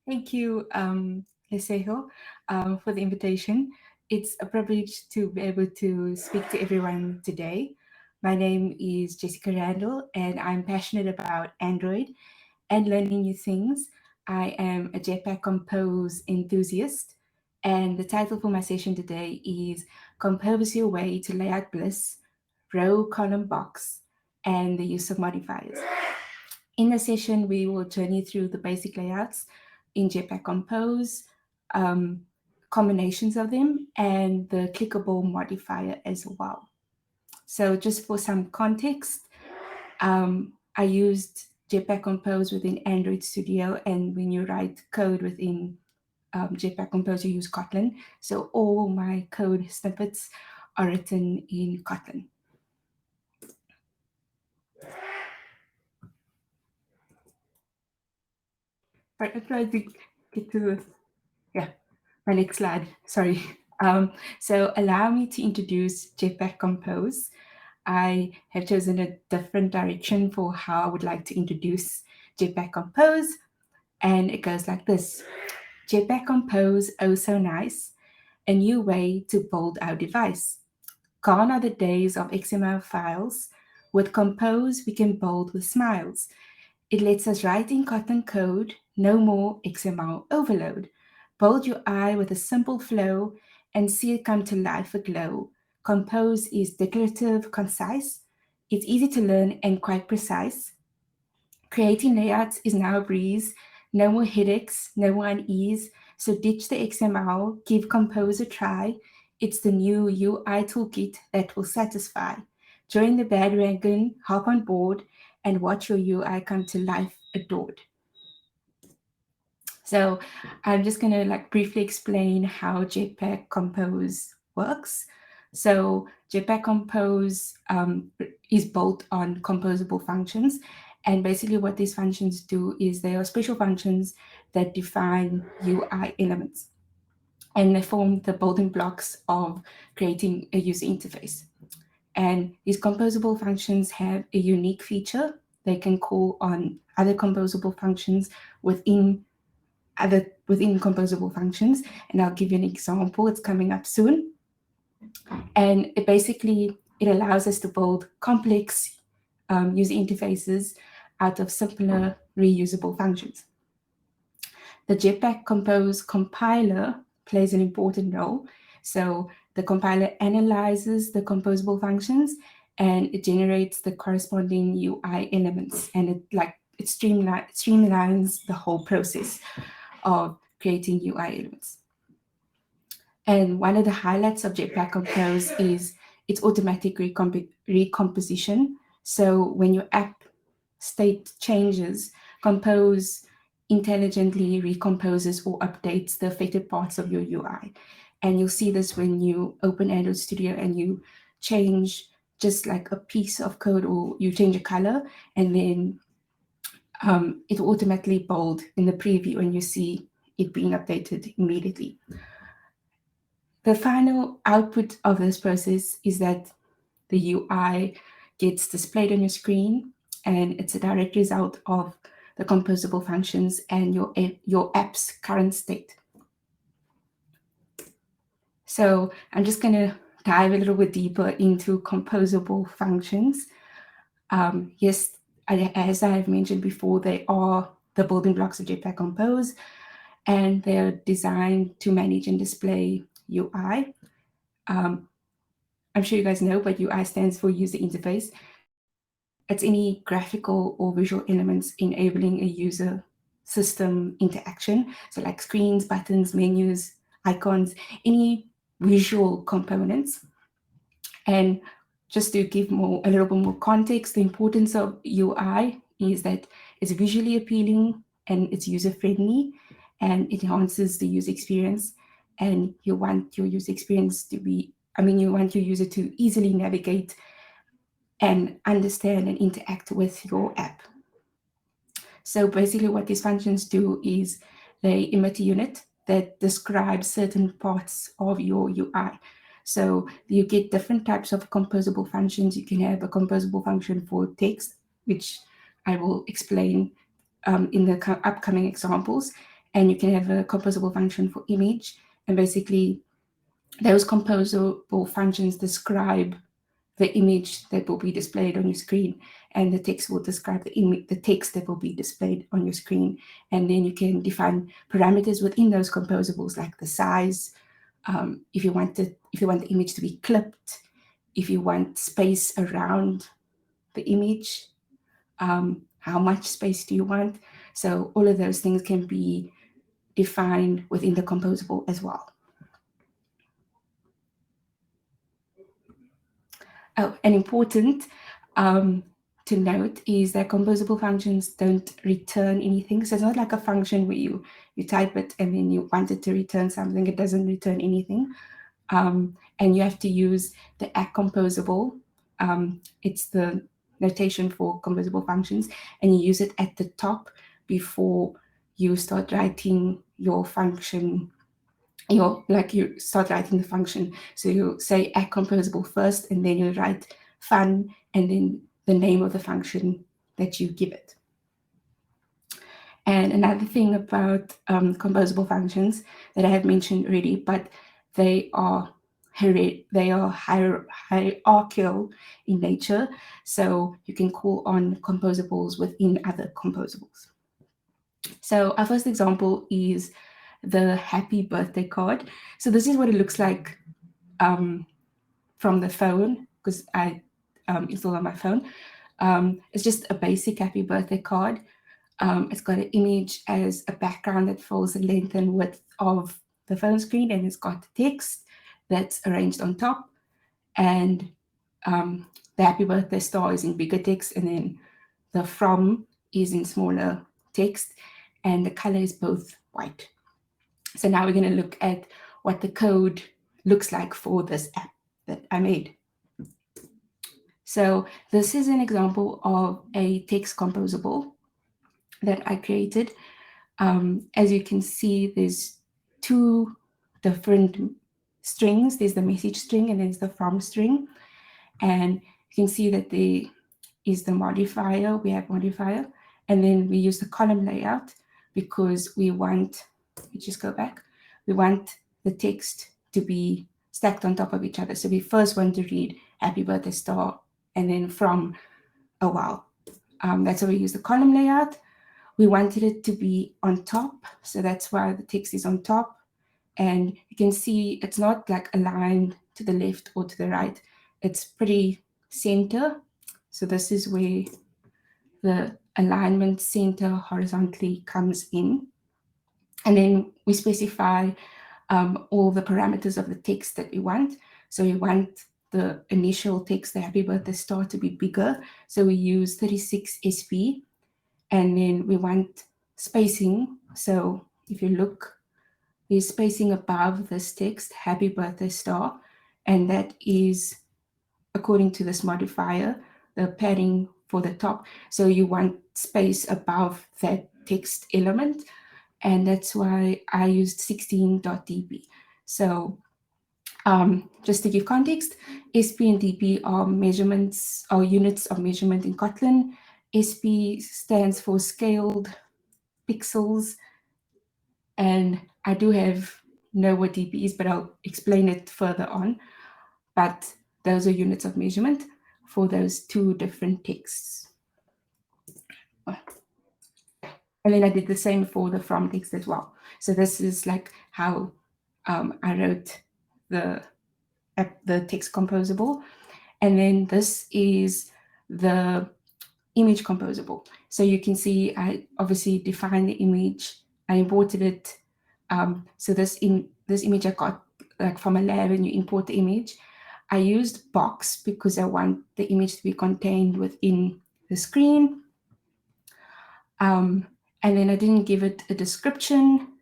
Thank you, Lesejo, for the invitation. It's a privilege to be able to speak to everyone today. My name is Jessica Randall, and I'm passionate about Android and learning new things. I am a Jetpack Compose enthusiast, and the title for my session today is Compose Your Way to Layout Bliss, Row Column Box, and the Use of Modifiers. In the session, we will journey through the basic layouts in Jetpack Compose, um, combinations of them, and the clickable modifier as well. So just for some context, I used Jetpack Compose within Android Studio, and when you write code within Jetpack Compose, you use Kotlin. So all my code snippets are written in Kotlin. But I tried to get to yeah, my next slide. Sorry. So allow me to introduce Jetpack Compose. I have chosen a different direction for how I would like to introduce Jetpack Compose, and it goes like this. Jetpack Compose, oh so nice, a new way to build our device. Gone are the days of XML files. With Compose, we can build with smiles. It lets us write in Kotlin code, no more XML overload. Build your eye with a simple flow and see it come to life aglow. Compose is declarative, concise. It's easy to learn and quite precise. Creating layouts is now a breeze. No more headaches, no more unease. So ditch the XML, give Compose a try. It's the new UI toolkit that will satisfy. Join the bandwagon, hop on board, and watch your UI come to life adored. So I'm just going to briefly explain how Jetpack Compose works. So Jetpack Compose is built on composable functions. And basically what these functions do is they are special functions that define UI elements. And they form the building blocks of creating a user interface. And these composable functions have a unique feature. They can call on other composable functions within composable functions. And I'll give you an example. It's coming up soon. And it allows us to build complex user interfaces out of simpler reusable functions. The Jetpack Compose compiler plays an important role. So the compiler analyzes the composable functions and it generates the corresponding UI elements, and it streamlines the whole process of creating UI elements. And one of the highlights of Jetpack Compose is its automatic recomposition. So when your app state changes, Compose intelligently recomposes or updates the affected parts of your UI. And you'll see this when you open Android Studio and you change just like a piece of code, or you change a color, and then it will automatically bold in the preview and you see it being updated immediately. The final output of this process is that the UI gets displayed on your screen, and it's a direct result of the composable functions and your app's current state. So I'm just going to dive a little bit deeper into composable functions. Yes, as I have mentioned before, they are the building blocks of Jetpack Compose, and they're designed to manage and display UI. I'm sure you guys know, but UI stands for user interface. It's any graphical or visual elements enabling a user system interaction. So like screens, buttons, menus, icons, any visual components. And just to give a little bit more context, the importance of UI is that it's visually appealing and it's user-friendly, and it enhances the user experience. And you want your user experience to be, you want your user to easily navigate and understand and interact with your app. So basically what these functions do is they emit a unit that describes certain parts of your UI. So you get different types of composable functions. You can have a composable function for text, which I will explain in the upcoming examples. and you can have a composable function for image, and basically those composable functions describe the image that will be displayed on your screen, and the text will describe the text that will be displayed on your screen. And then you can define parameters within those composables, like the size, if you want the image to be clipped, if you want space around the image, how much space do you want. So all of those things can be defined within the composable as well. Oh, and important to note is that composable functions don't return anything. So it's not like a function where you type it and then you want it to return something. It doesn't return anything. And you have to use the @composable. It's the notation for composable functions, and you use it at the top before you start writing your function. You start writing the function. So you say @composable first, and then you write fun, and then the name of the function that you give it. And another thing about composable functions that I have mentioned already, but they are hierarchical in nature, so you can call on composables within other composables. So our first example is the happy birthday card. So this is what it looks like from the phone, because I installed on my phone. It's just a basic happy birthday card. It's got an image as a background that fills the length and width of the phone screen, and it's got text that's arranged on top, and the happy birthday star is in bigger text, and then the from is in smaller text, and the color is both white. So now we're going to look at what the code looks like for this app that I made. So this is an example of a text composable that I created. As you can see, there's two different strings. There's the message string and there's the from string. And you can see that there is the modifier. We have modifier. And then we use the column layout because we want, we just go back. We want the text to be stacked on top of each other. So we first want to read happy birthday star and then from a wow. That's why we use the column layout. We wanted it to be on top, so that's why the text is on top. And you can see it's not like aligned to the left or to the right. It's pretty center. So this is where the alignment center horizontally comes in. And then we specify all the parameters of the text that we want. So we want the initial text, the happy birthday star, to be bigger. So we use 36 SP. And then we want spacing. So if you look, there's spacing above this text, happy birthday star. And that is, according to this modifier, the padding for the top. So you want space above that text element. And that's why I used 16.dp. So just to give context, SP and dp are measurements or units of measurement in Kotlin. SP stands for scaled pixels, and I do know what dp is, but I'll explain it further on. But those are units of measurement for those two different texts. And then I did the same for the from text as well. So this is like how I wrote the text composable. And then this is the image composable. So you can see I obviously defined the image. I imported it. So this image I got like from a lab, and you import the image. I used box because I want the image to be contained within the screen. And then I didn't give it a description,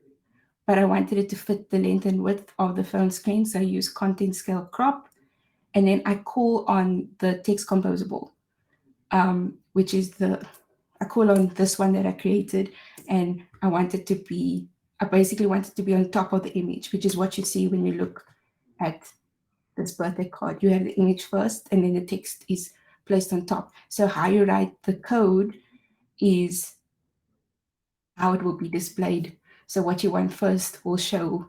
but I wanted it to fit the length and width of the phone screen. So I use content scale crop. And then I call on the text composable, which is I call on this one that I created, and I basically want it to be on top of the image, which is what you see when you look at this birthday card. You have the image first, and then the text is placed on top. So how you write the code is how it will be displayed So what you want first will show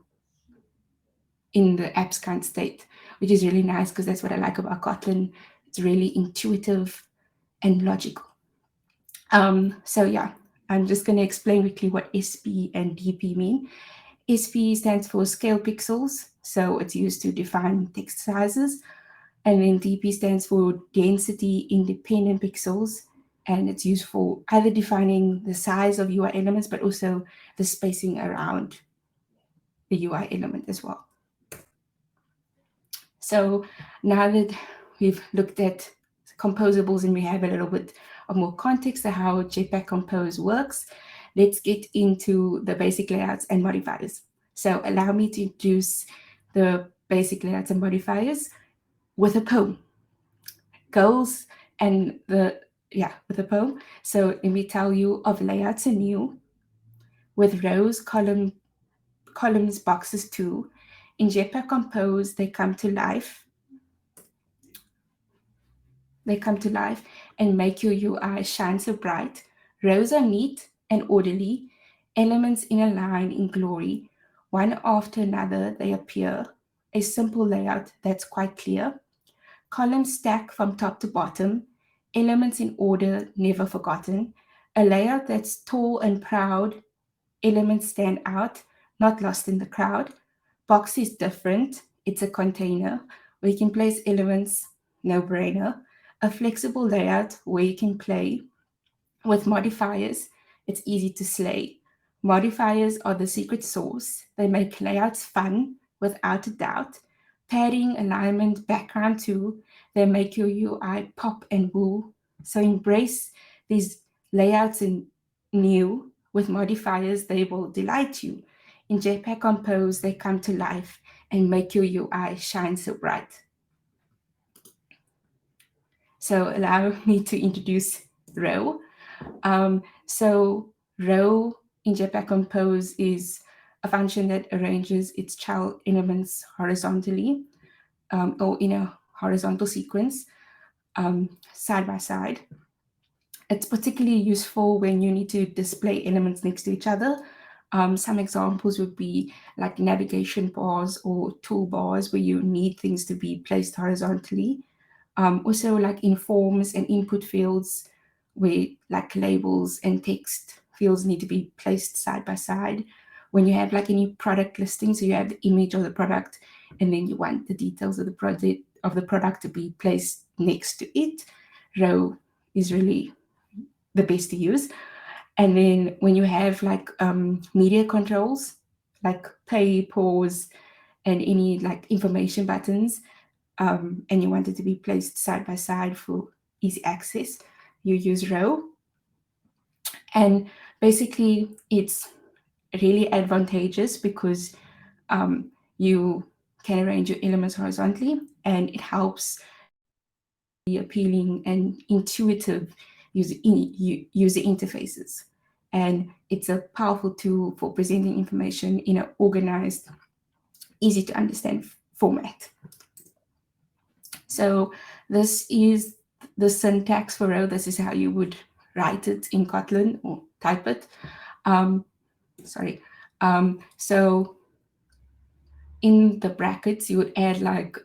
in the app's current state, which is really nice because that's what I like about Kotlin. It's really intuitive and logical. So yeah, I'm just going to explain quickly what SP and DP mean. SP stands for scale pixels, so it's used to define text sizes. And then DP stands for density independent pixels, and it's used for either defining the size of UI elements, but also the spacing around the UI element as well. So now that we've looked at composables and we have a little bit of more context of how Jetpack Compose works, let's get into the basic layouts and modifiers. So allow me to introduce the basic layouts and modifiers with a poem. Goals and with a poem. So let me tell you of layouts anew with rows, columns, boxes too. In Jetpack Compose, they come to life. They come to life and make your UI shine so bright. Rows are neat and orderly, elements in a line in glory. One after another they appear, a simple layout that's quite clear. Columns stack from top to bottom, elements in order never forgotten. A layout that's tall and proud, elements stand out, not lost in the crowd. Box is different, it's a container where you can place elements, no brainer. A flexible layout where you can play with modifiers, it's easy to slay. Modifiers are the secret sauce. They make layouts fun, without a doubt. Padding, alignment, background too, they make your UI pop and woo. So embrace these layouts in new. With modifiers, they will delight you. In Jetpack Compose, they come to life and make your UI shine so bright. So allow me to introduce row. So row in Jetpack Compose is a function that arranges its child elements horizontally or in a horizontal sequence side by side. It's particularly useful when you need to display elements next to each other. Some examples would be like navigation bars or toolbars where you need things to be placed horizontally. Also like in forms and input fields where like labels and text fields need to be placed side by side. When you have like any product listing, so you have the image of the product and then you want the details of the product to be placed next to it, row is really the best to use. And then when you have like media controls, like play, pause, and any like information buttons, and you want it to be placed side by side for easy access, you use row. And basically it's really advantageous because you can arrange your elements horizontally and it helps the appealing and intuitive user interfaces. And it's a powerful tool for presenting information in an organized, easy to understand format. So this is the syntax for row. This is how you would write it in Kotlin or type it. So in the brackets, you would add like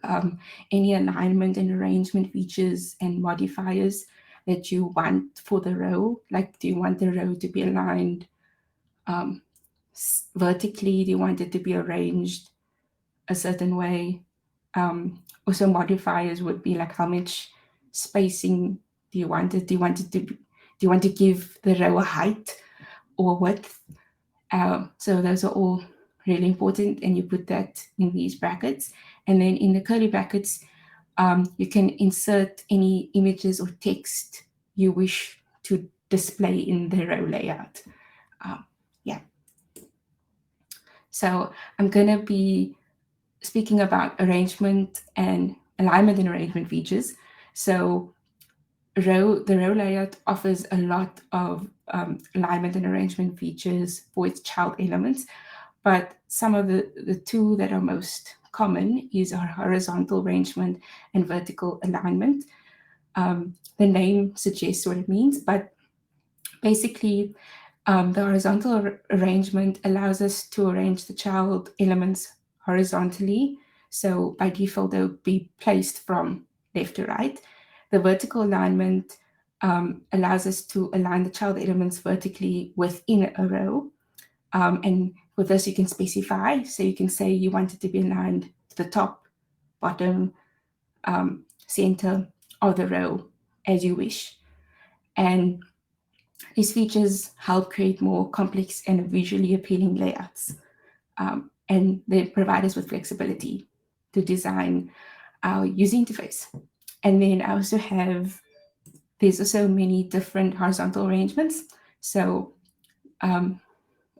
any alignment and arrangement features and modifiers that you want for the row. Like, do you want the row to be aligned vertically? Do you want it to be arranged a certain way? Also modifiers would be like how much spacing do you want it? Do you want to give the row a height or width? So those are all really important, and you put that in these brackets. And then in the curly brackets, you can insert any images or text you wish to display in the row layout. So I'm going to be speaking about arrangement and alignment and arrangement features. So the row layout offers a lot of alignment and arrangement features for its child elements, but some of the two that are most common is our horizontal arrangement and vertical alignment. The name suggests what it means, but basically The horizontal arrangement allows us to arrange the child elements horizontally. So by default, they'll be placed from left to right. The vertical alignment allows us to align the child elements vertically within a row. And with this, you can specify. So you can say you want it to be aligned to the top, bottom, center of the row as you wish. And these features help create more complex and visually appealing layouts. And they provide us with flexibility to design our user interface. And then I also have, there's also many different horizontal arrangements. So on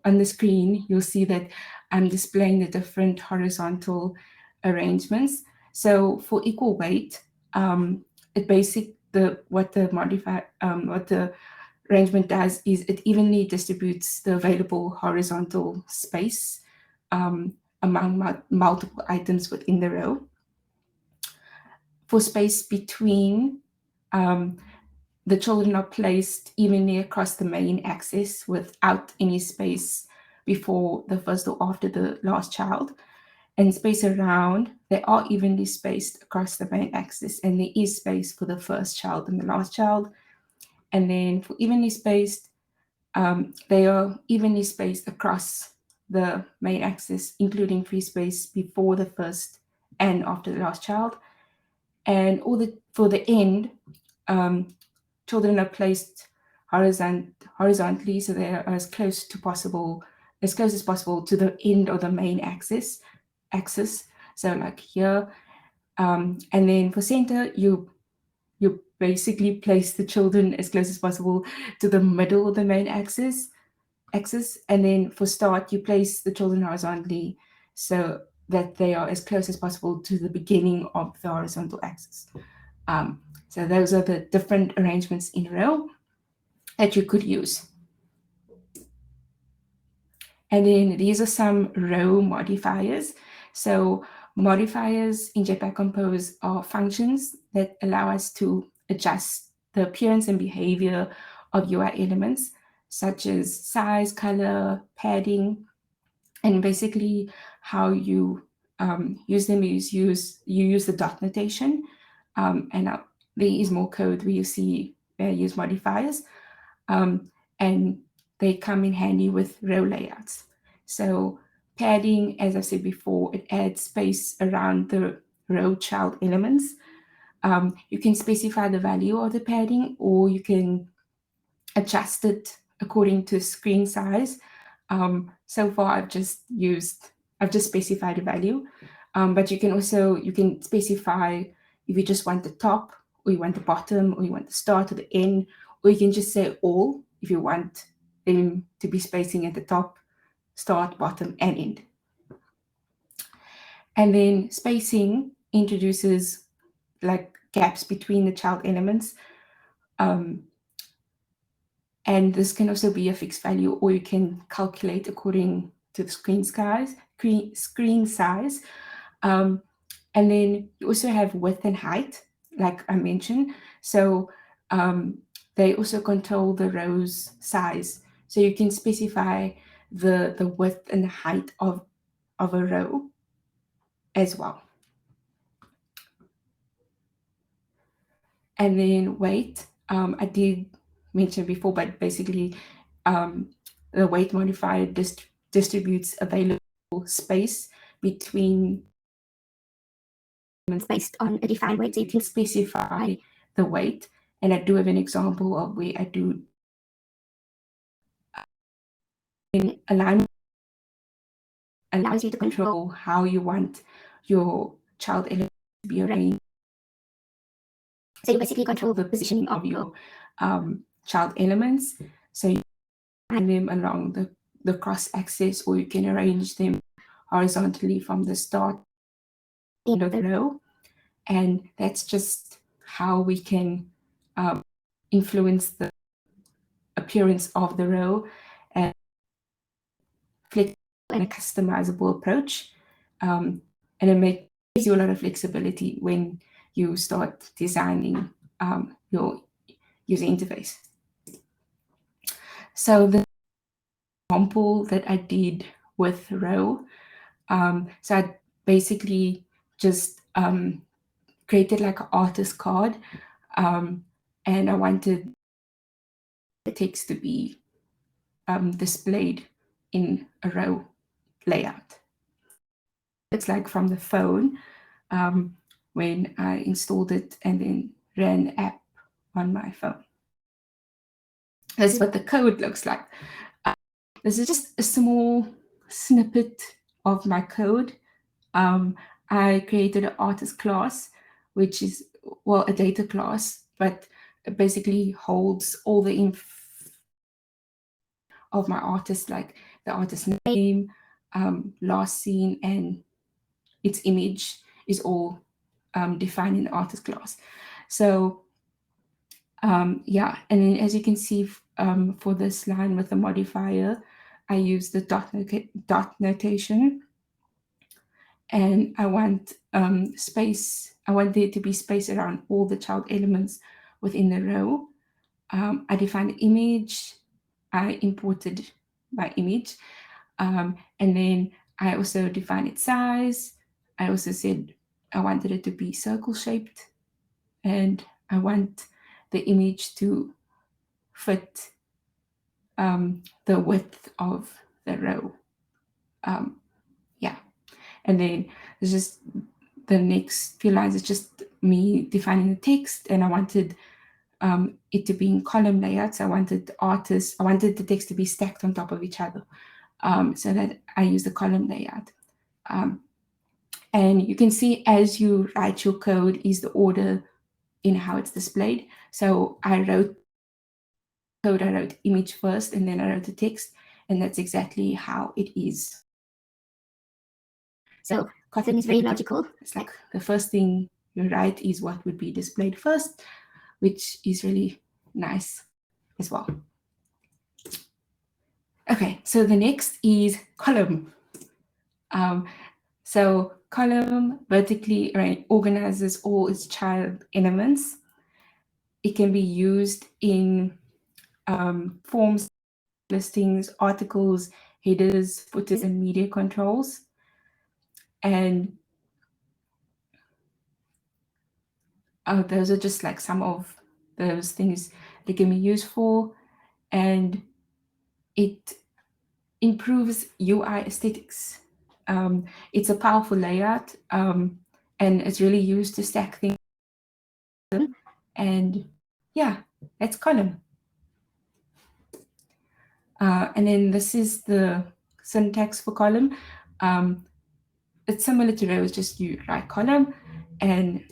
the screen, you'll see that I'm displaying the different horizontal arrangements. So for equal weight, what the arrangement does is it evenly distributes the available horizontal space among multiple items within the row. For space between, the children are placed evenly across the main axis without any space before the first or after the last child. And space around, they are evenly spaced across the main axis, and there is space for the first child and the last child. And then for evenly spaced, they are evenly spaced across the main axis, including free space before the first and after the last child. And for the end, children are placed horizontally, so they are as close as possible to the end of the main axis. So like here, and then for center, you basically place the children as close as possible to the middle of the main axis. And then for start, you place the children horizontally so that they are as close as possible to the beginning of the horizontal axis. So those are the different arrangements in a row that you could use. And then these are some row modifiers. So modifiers in Jetpack Compose are functions that allow us to adjust the appearance and behavior of UI elements, such as size, color, padding, and basically how you use them is you use the dot notation, and there is more code where you see use modifiers, and they come in handy with row layouts. So padding, as I said before, it adds space around the row child elements. You can specify the value of the padding, or you can adjust it according to screen size. So far, I've just specified a value, but you can specify if you just want the top, or you want the bottom, or you want the start or the end, or you can just say all if you want them to be spacing at the top, start, bottom, and end. And then spacing introduces like gaps between the child elements. And this can also be a fixed value, or you can calculate according to the screen size. And then you also have width and height, like I mentioned. So they also control the row's size. So you can specify the width and height of a row as well. And then weight, I did mention before, but basically the weight modifier distributes available space between based on a defined weight. So you can specify the weight. And I do have an example of where I do alignment allows you to control how you want your child element to be arranged. So you basically control the positioning of your child elements. So you align them along the cross axis, or you can arrange them horizontally from the start to the end of the row. And that's just how we can influence the appearance of the row and flexible and a customizable approach. And it gives you a lot of flexibility when you start designing your user interface. So example that I did with row. So I basically just created like an artist card, and I wanted the text to be displayed in a row layout. It's like from the phone when I installed it and then ran the app on my phone. This is what the code looks like. This is just a small snippet of my code. I created an artist class, which is, well, a data class, but it basically holds all the info of my artist, like the artist name, last seen, and its image is all defined in the artist class. So yeah, and then as you can see for this line with the modifier, I use the dot notation, and I want space. I want there to be space around all the child elements within the row. I defined the image. I imported my image, and then I also defined its size. I also said I wanted it to be circle shaped, and I want the image to fit the width of the row. Yeah, and then there's just the next few lines is just me defining the text, and I wanted it to be in column layouts. I wanted the text to be stacked on top of each other, so that I use the column layout. And you can see as you write your code is the order in how it's displayed. So I wrote image first, and then I wrote the text, and that's exactly how it is. So Kotlin is very logical. It's like the first thing you write is what would be displayed first, which is really nice as well. Okay, so the next is column. So column vertically organizes all its child elements. It can be used in forms, listings, articles, headers, footers, and media controls. And those are just like some of those things that can be used for, and it improves UI aesthetics. It's a powerful layout, and it's really used to stack things. And yeah, that's column. And then this is the syntax for column. It's similar to rows, just you write column, and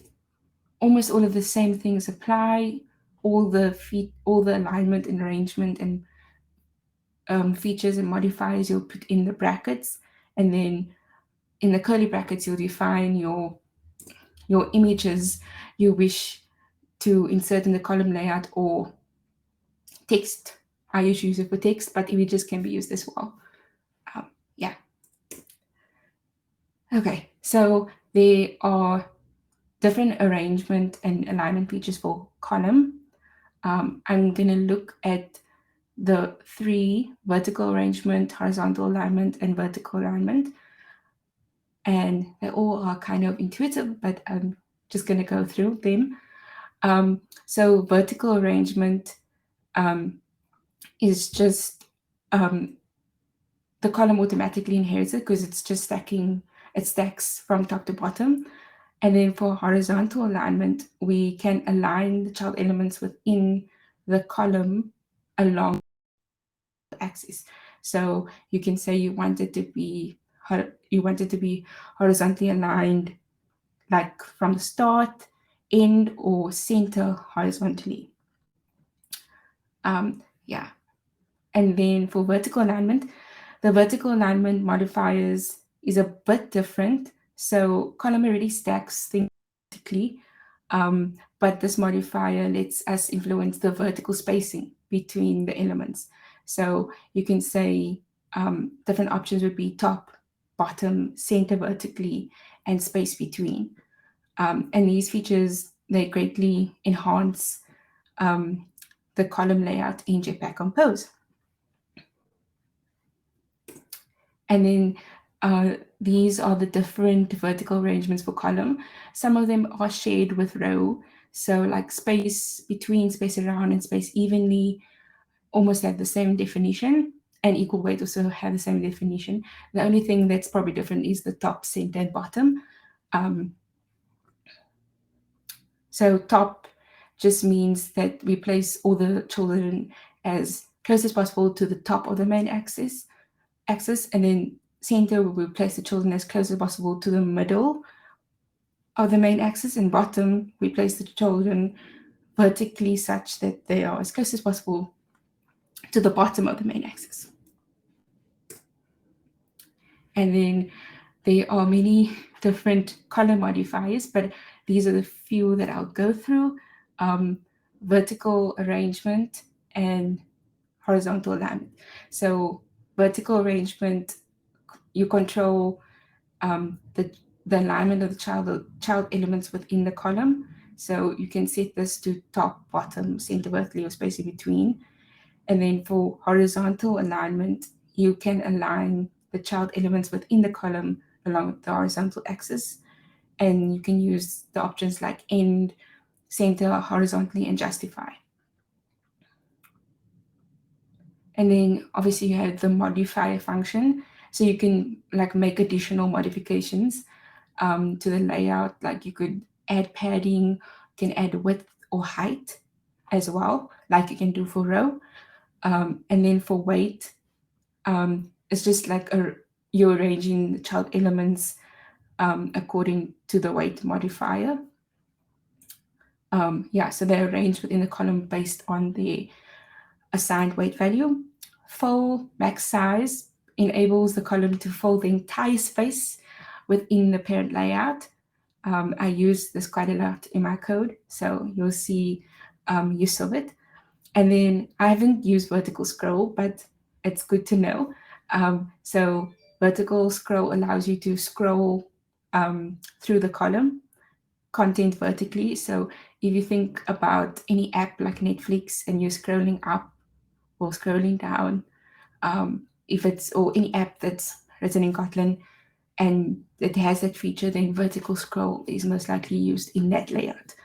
almost all of the same things apply. All the alignment and arrangement and features and modifiers you'll put in the brackets, and then in the curly brackets you'll define your images you wish to insert in the column layout, or text. I usually use it for text, but images can be used as well. Yeah. Okay, so there are different arrangement and alignment features for column. I'm going to look at the 3: vertical arrangement, horizontal alignment, and vertical alignment. And they all are kind of intuitive, but I'm just going to go through them. So vertical arrangement is just the column automatically inherits it because it's just it stacks from top to bottom. And then for horizontal alignment, we can align the child elements within the column along the axis. So you can say you want it to be horizontally aligned, like from the start, end, or center horizontally. Yeah. And then for vertical alignment, the vertical alignment modifiers is a bit different. So column already stacks things vertically, but this modifier lets us influence the vertical spacing between the elements. So you can say different options would be top, bottom, center vertically, and space between. And these features, they greatly enhance the column layout in Jetpack Compose. And then these are the different vertical arrangements for column. Some of them are shared with row. So like space between, space around, and space evenly almost have the same definition, and equal weight also have the same definition. The only thing that's probably different is the top, center, and bottom. So top just means that we place all the children as close as possible to the top of the main axis, and then center we place the children as close as possible to the middle of the main axis, and bottom we place the children vertically such that they are as close as possible to the bottom of the main axis. And then there are many different color modifiers, but these are the few that I'll go through. Vertical arrangement and horizontal alignment. So vertical arrangement, you control the alignment of the child elements within the column. So you can set this to top, bottom, center, vertically, or space in between. And then for horizontal alignment, you can align the child elements within the column along the horizontal axis. And you can use the options like end, center, horizontally, and justify. And then obviously you have the modifier function. So you can like make additional modifications to the layout. Like you could add padding, you can add width or height as well, like you can do for row. And then for weight, it's just like you're arranging the child elements according to the weight modifier. So they're arranged within the column based on the assigned weight value. Full max size enables the column to fill the entire space within the parent layout. I use this quite a lot in my code, so you'll see use of it. And then I haven't used vertical scroll, but it's good to know. So vertical scroll allows you to scroll through the column content vertically. So if you think about any app like Netflix and you're scrolling up or scrolling down, if it's or any app that's written in Kotlin and it has that feature, then vertical scroll is most likely used in that layout.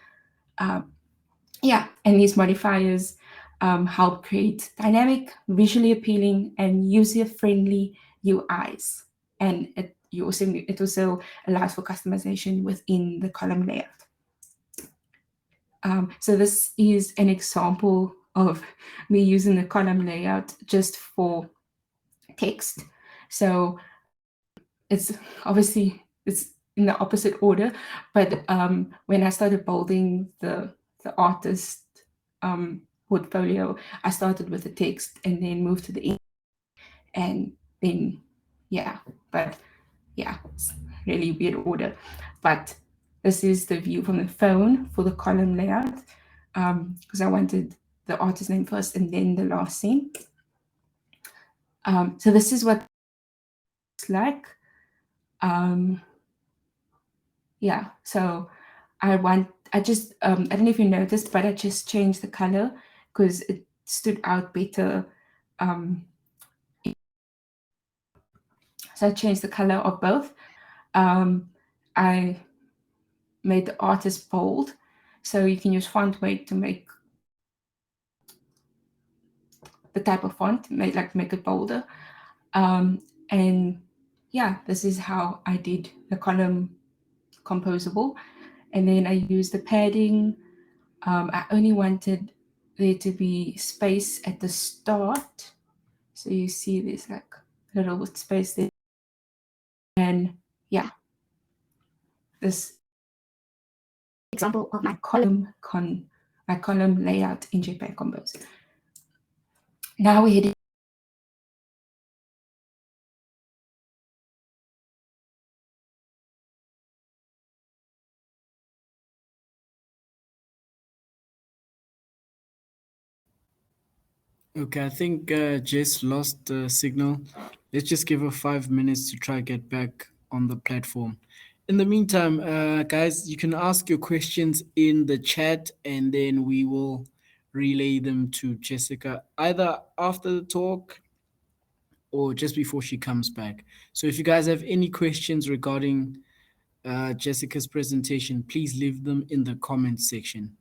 And these modifiers help create dynamic, visually appealing, and user-friendly UIs. And it also allows for customization within the column layout. So this is an example of me using the column layout just for text. So it's in the opposite order, but when I started building the artist portfolio, I started with the text and then moved to the ink, and then it's really weird order. But this is the view from the phone for the column layout, because I wanted the artist name first and then the last name. So this is what it's like. So I don't know if you noticed, but I just changed the color because it stood out better. So I changed the color of both. I made the artist bold, so you can use font weight to make the type of font, make it bolder. This is how I did the column composable. And then I used the padding. I only wanted there to be space at the start. So you see there's like a little space there. And this example of my column layout in JPEG Compose. Now we're heading. Okay, I think Jess lost the signal. Let's just give her 5 minutes to try get back on the platform. In the meantime, guys, you can ask your questions in the chat and then we will relay them to Jessica either after the talk or just before she comes back. So if you guys have any questions regarding Jessica's presentation, please leave them in the comments section.